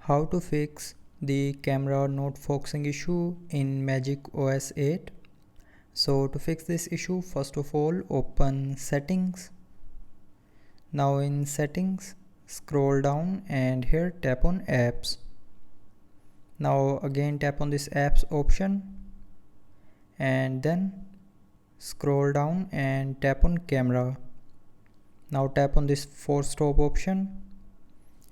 How to fix the camera not focusing issue in MagicOS 8. So to fix this issue, first of all open settings. Now in settings, scroll down and here tap on apps. Now again tap on this apps option and then scroll down and tap on camera. Now tap on this force stop option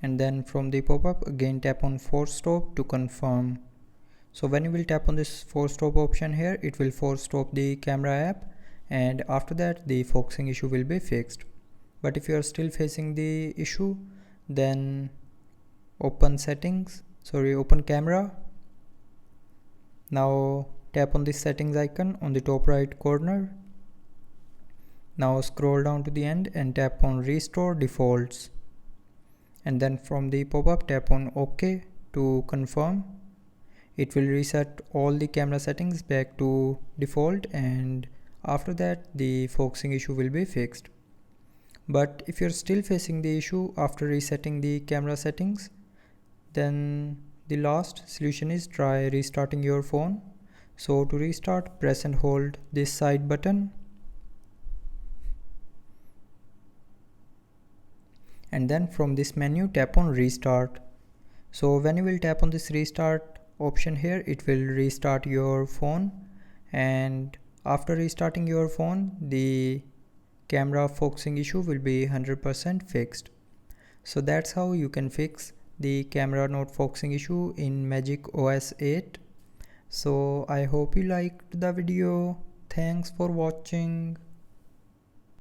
and then from the pop-up again tap on force stop to confirm. So when you will tap on this force stop option here, it will force stop the camera app, and after that the focusing issue will be fixed. But if you are still facing the issue, then open camera. Now tap on this settings icon on the top right corner. Now scroll down to the end and tap on restore defaults. And then from the pop-up tap on OK to confirm. It will reset all the camera settings back to default, and after that the focusing issue will be fixed. But if you're still facing the issue after resetting the camera settings, then the last solution is try restarting your phone. So to restart, press and hold this side button. And then from this menu tap on restart. So when you will tap on this restart option here, it will restart your phone, and after restarting your phone the camera focusing issue will be 100% fixed. So that's how you can fix the camera not focusing issue in MagicOS 8. So I hope you liked the video. Thanks for watching.